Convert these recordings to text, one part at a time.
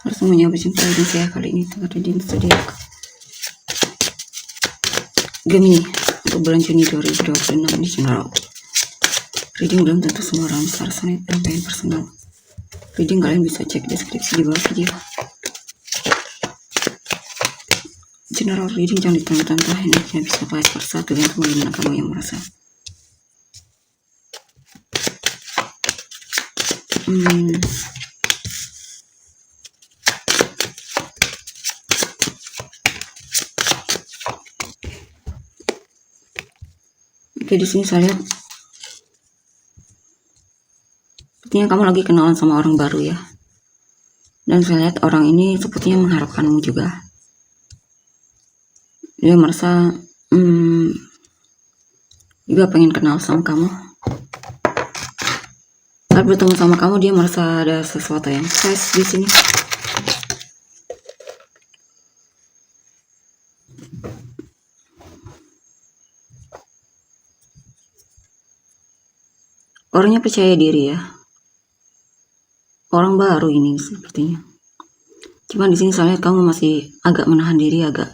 Harus menyambut jumpa dengan saya kali ini tanggal reading zodiak Gemini untuk bulan Juni 2026 ini general. Reading belum tentu semua orang bisa resonate dan pengen personal. Reading kalian bisa cek deskripsi di bawah video. General reading jangan ditantang-tantang, energinya bisa vice versa, tergantung bagaimana kamu yang merasa. Oke, di sini saya lihat sepertinya kamu lagi kenalan sama orang baru ya. Dan saya lihat orang ini sepertinya mengharapkanmu juga. Dia merasa juga pengen kenal sama kamu. Saat bertemu sama kamu dia merasa ada sesuatu yang fresh di sini. Orangnya percaya diri ya. Orang baru ini sepertinya. Cuma di sini saya lihat kamu masih agak menahan diri, agak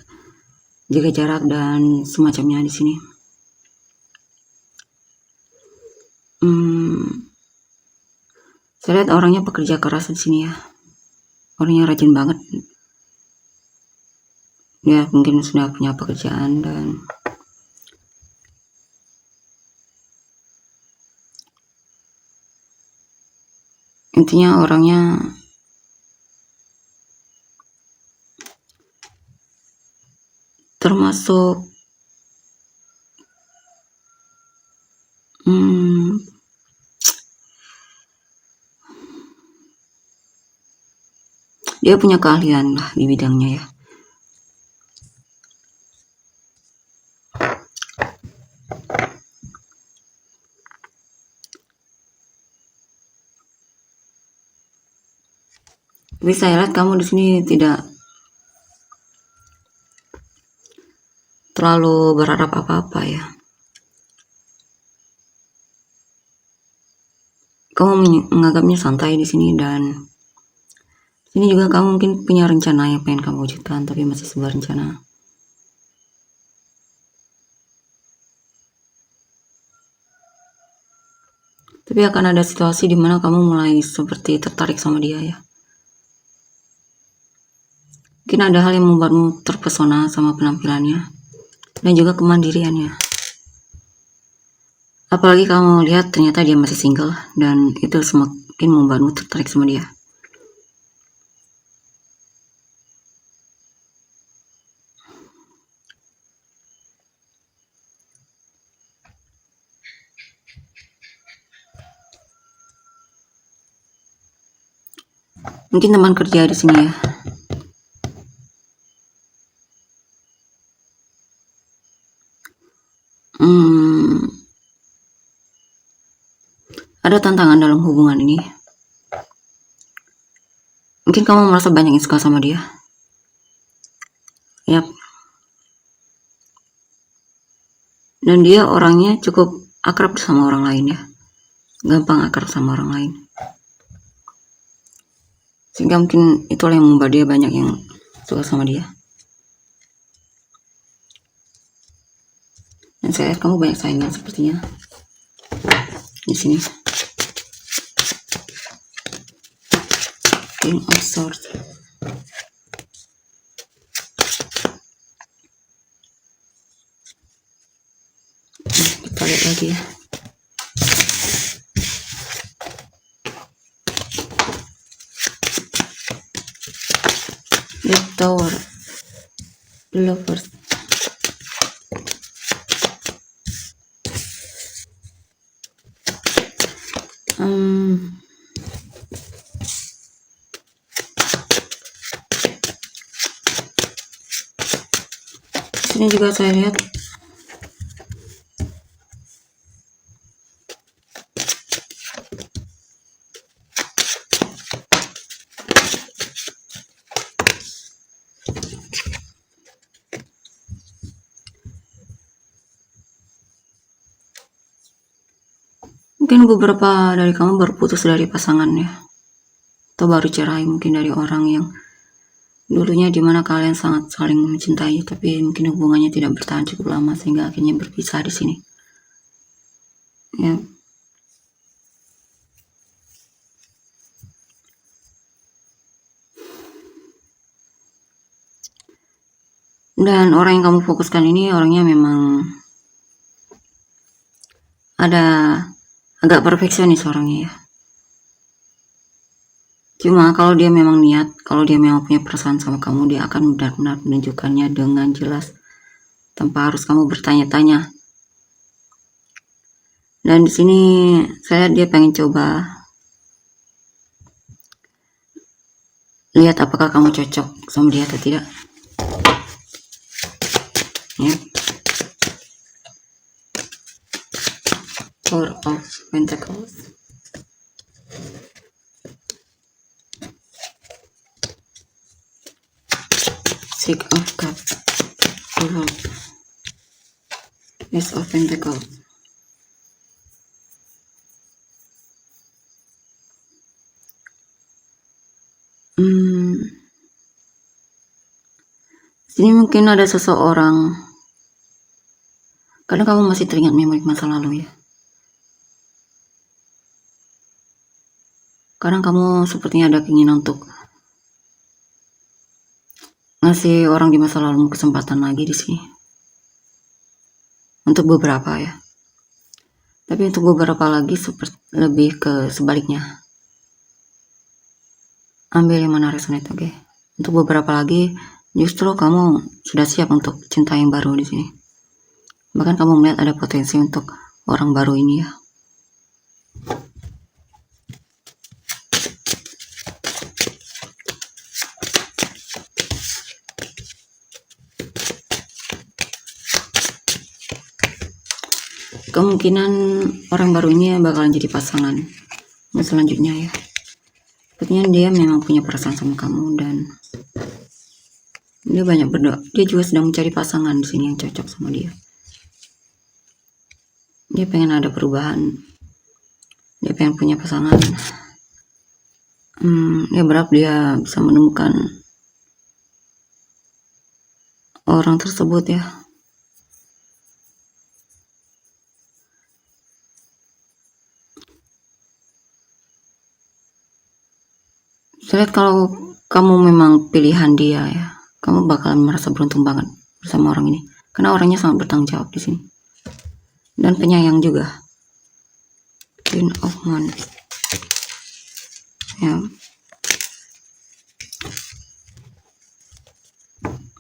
jaga jarak dan semacamnya di sini. Saya lihat orangnya pekerja keras di sini ya. Orangnya rajin banget. Ya mungkin sudah punya pekerjaan dan intinya orangnya termasuk dia punya keahlian lah di bidangnya ya. Tapi saya lihat kamu di sini tidak terlalu berharap apa-apa ya. Kamu menganggapnya santai di sini dan ini juga kamu mungkin punya rencana yang pengen kamu wujudkan tapi masih sebuah rencana. Tapi akan ada situasi di mana kamu mulai seperti tertarik sama dia ya. Mungkin ada hal yang membuatmu terpesona sama penampilannya dan juga kemandiriannya. Apalagi kamu lihat ternyata dia masih single dan itu semakin membuatmu tertarik sama dia. Mungkin teman kerja di sini ya. Ada tantangan dalam hubungan ini. Mungkin kamu merasa banyak yang suka sama dia. Yap. Dan dia orangnya cukup akrab sama orang lain ya. Gampang akrab sama orang lain. Sehingga mungkin itulah yang membuat dia banyak yang suka sama dia. Dan saya lihat kamu banyak saingan sepertinya di sini. King of Swords. Kita lihat lagi ya. The Tower. Lovers. Ini juga saya lihat mungkin beberapa dari kamu baru putus dari pasangannya, atau baru cerai mungkin dari orang yang dulunya dimana kalian sangat saling mencintai, tapi mungkin hubungannya tidak bertahan cukup lama sehingga akhirnya berpisah di sini. Ya. Dan orang yang kamu fokuskan ini orangnya memang ada agak perfeksionis orangnya ya. Cuma kalau dia memang niat, kalau dia memang punya perasaan sama kamu, dia akan benar-benar menunjukkannya dengan jelas tanpa harus kamu bertanya-tanya. Dan di sini saya lihat dia pengen coba lihat apakah kamu cocok sama dia atau tidak. Ya. Four of Pentacles. Six of Cups. Ace of Pentacles. Sini mungkin ada seseorang. Kadang kamu masih teringat memori masa lalu ya. Kadang kamu sepertinya ada keinginan untuk ngasih orang di masa lalu kesempatan lagi di sini. Untuk beberapa ya. Tapi untuk beberapa lagi lebih ke sebaliknya. Ambil yang mana resonate, oke? Untuk beberapa lagi justru kamu sudah siap untuk cinta yang baru di sini. Bahkan kamu melihat ada potensi untuk orang baru ini ya. Kemungkinan orang baru ini bakalan jadi pasangan selanjutnya ya. Sepertinya dia memang punya perasaan sama kamu dan dia banyak berdoa. Dia juga sedang mencari pasangan di sini yang cocok sama dia. Dia pengen ada perubahan. Dia pengen punya pasangan. Dia berharap dia bisa menemukan orang tersebut ya. Saya lihat kalau kamu memang pilihan dia ya, kamu bakalan merasa beruntung banget bersama orang ini. Karena orangnya sangat bertanggung jawab di sini. Dan penyayang juga. Queen of Wands. Ya.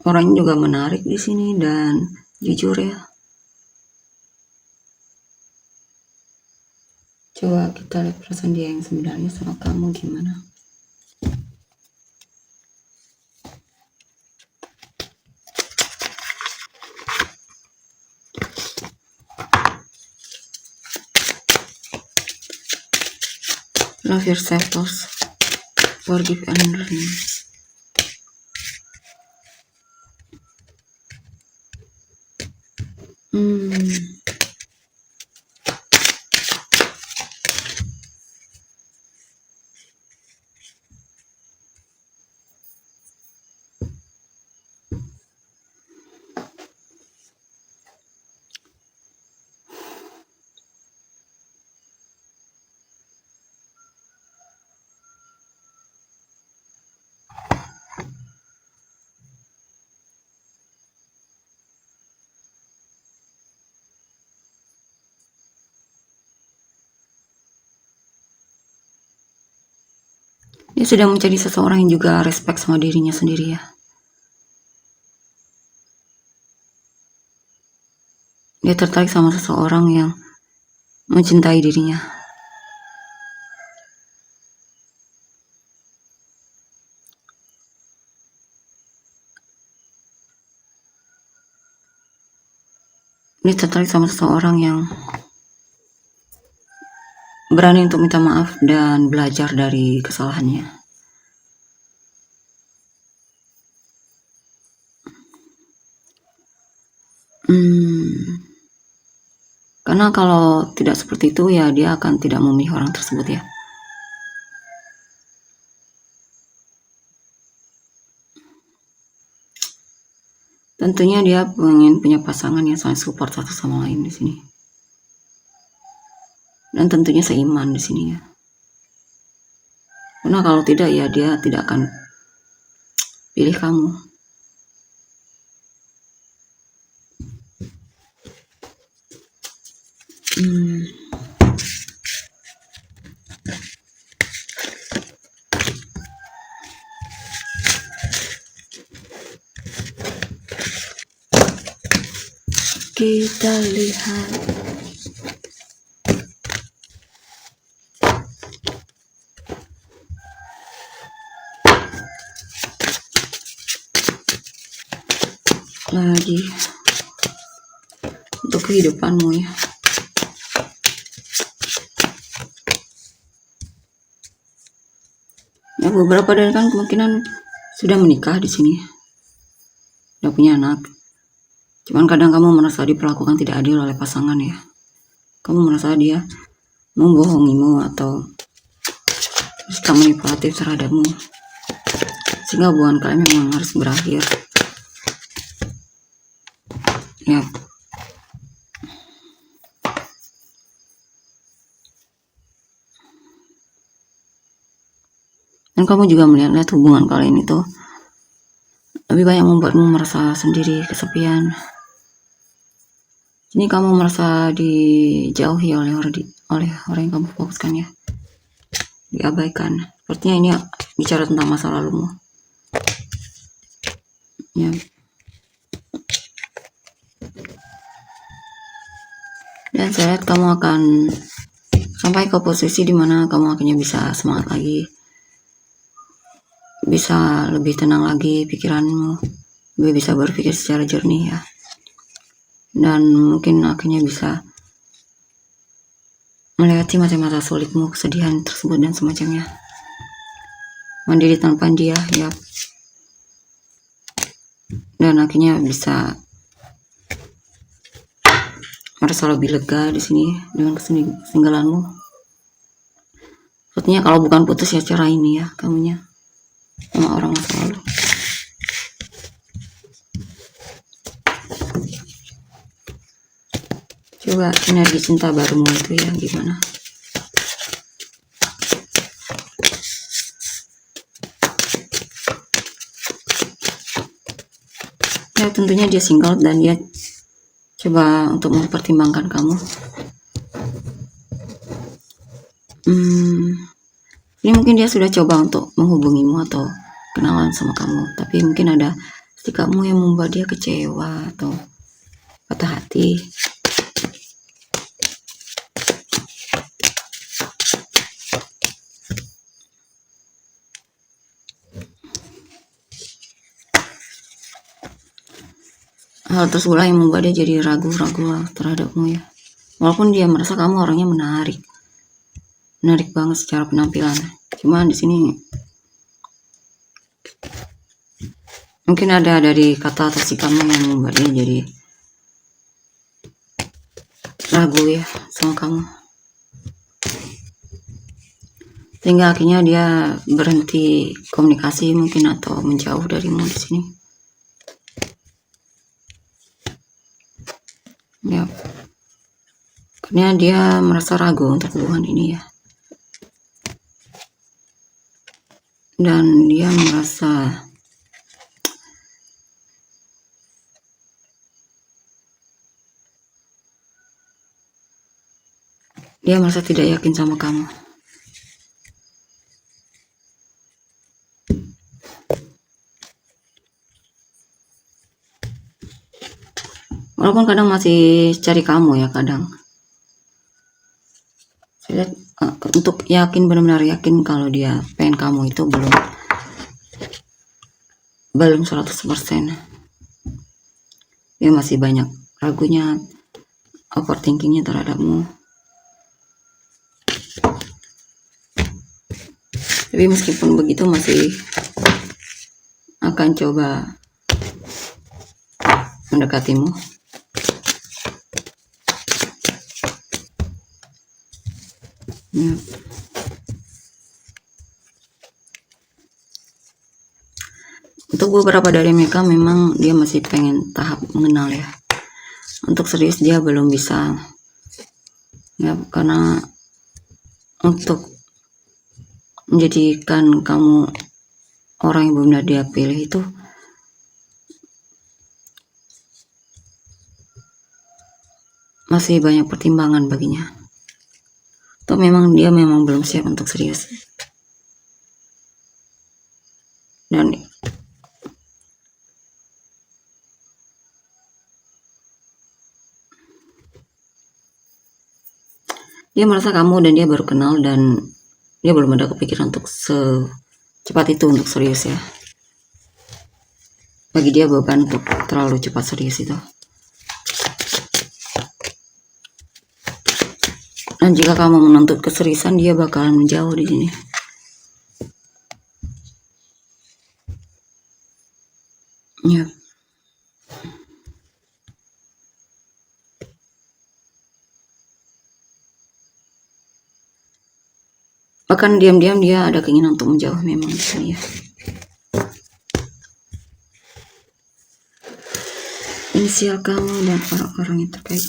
Orangnya juga menarik di sini dan jujur ya. Coba kita lihat perasaan dia yang sebenarnya sama kamu gimana. Love yourself first. Forgive and release. Dia sudah menjadi seseorang yang juga respect sama dirinya sendiri ya. Dia tertarik sama seseorang yang mencintai dirinya. Dia tertarik sama seseorang yang berani untuk minta maaf dan belajar dari kesalahannya. Karena kalau tidak seperti itu ya dia akan tidak memilih orang tersebut ya. Tentunya dia pengen punya pasangan yang saling support satu sama lain di sini. Dan tentunya seiman di sini ya. Karena kalau tidak ya dia tidak akan pilih kamu. Kita lihat. Lagi untuk kehidupanmu ya. Ya beberapa dari kan kemungkinan sudah menikah di sini, sudah punya anak. Cuman kadang kamu merasa diperlakukan tidak adil oleh pasangan ya. Kamu merasa dia membohongimu atau bersikap manipulatif terhadapmu, sehingga hubungan kalian memang harus berakhir. Ya. Dan kamu juga melihat hubungan kalian itu lebih banyak membuatmu merasa sendiri, kesepian. Ini kamu merasa dijauhi oleh orang yang kamu fokuskan ya, diabaikan. Sepertinya ini bicara tentang masa lalumu. Ya. Dan saya lihat kamu akan sampai ke posisi dimana kamu akhirnya bisa semangat lagi, bisa lebih tenang lagi pikiranmu, lebih bisa berpikir secara jernih ya. Dan mungkin akhirnya bisa melewati masa-masa sulitmu, kesedihan tersebut dan semacamnya. Mandiri tanpa dia ya. Dan akhirnya bisa merasa lebih lega di sini dengan keseninggalanmu. Sepertinya kalau bukan putus ya cerai ini ya kamunya sama orang masa lalu. Coba energi cinta barumu itu ya gimana? Ya tentunya dia single dan dia coba untuk mempertimbangkan kamu. Ini mungkin dia sudah coba untuk menghubungimu atau kenalan sama kamu, tapi mungkin ada sikapmu yang membuat dia kecewa atau patah hati. Hal tersebut yang membuat dia jadi ragu-ragu terhadapmu ya. Walaupun dia merasa kamu orangnya menarik banget secara penampilan. Cuman di sini mungkin ada dari kata atau sikapmu yang membuat dia jadi ragu ya sama kamu. Sehingga akhirnya dia berhenti komunikasi mungkin atau menjauh darimu di sini. Ya. Karena dia merasa ragu untuk hubungan ini ya. Dan dia merasa tidak yakin sama kamu. Walaupun kadang masih cari kamu ya kadang. Saya lihat untuk yakin, benar-benar yakin kalau dia pengen kamu itu belum 100%. Dia masih banyak ragunya, overthinkingnya terhadapmu. Tapi meskipun begitu masih akan coba mendekatimu. Ya. Untuk beberapa dari mereka memang dia masih pengen tahap mengenal ya. Untuk serius dia belum bisa ya, karena untuk menjadikan kamu orang yang benar dia pilih itu masih banyak pertimbangan baginya. Atau memang dia memang belum siap untuk serius. Dan dia merasa kamu dan dia baru kenal dan dia belum ada kepikiran untuk secepat itu untuk serius ya. Bagi dia beban untuk terlalu cepat serius itu. Dan jika kamu menuntut keseriusan, dia bakalan menjauh di sini. Ya. Bahkan diam-diam dia ada keinginan untuk menjauh memang di sini ya. Inisial kamu dan orang-orang yang terkait.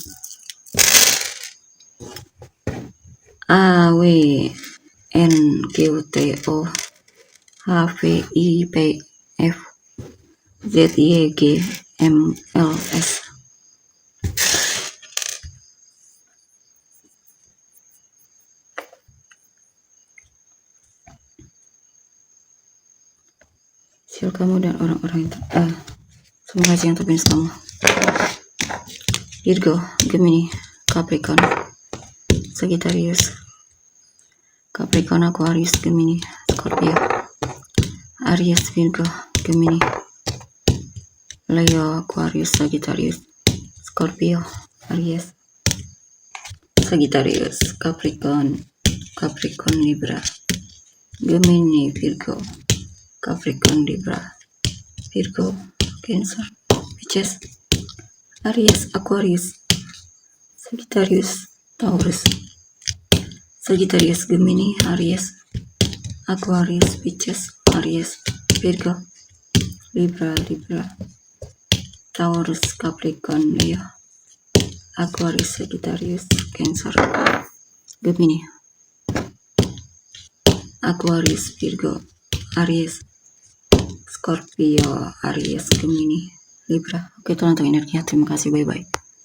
A, W, N, Q, T, O, H, V, I, P, F, Z, Y, G, M, L, S. Inisial kamu dan orang-orang yang semoga yang terpilih kamu. Virgo, Gemini, Capricorn, Sagittarius, Capricorn, Aquarius, Gemini, Scorpio, Aries, Virgo, Gemini, Leo, Aquarius, Sagittarius, Scorpio, Aries, Sagittarius, Capricorn, Libra, Gemini, Virgo, Capricorn, Libra, Virgo, Cancer, Pisces, Aries, Aquarius, Sagittarius, Taurus, Sagittarius, Gemini, Aries, Aquarius, Pisces, Aries, Virgo, Libra, Taurus, Capricorn, Leo, Aquarius, Sagittarius, Cancer, Gemini, Aquarius, Virgo, Aries, Scorpio, Aries, Gemini, Libra. Oke, itu untuk energinya. Terima kasih, bye-bye.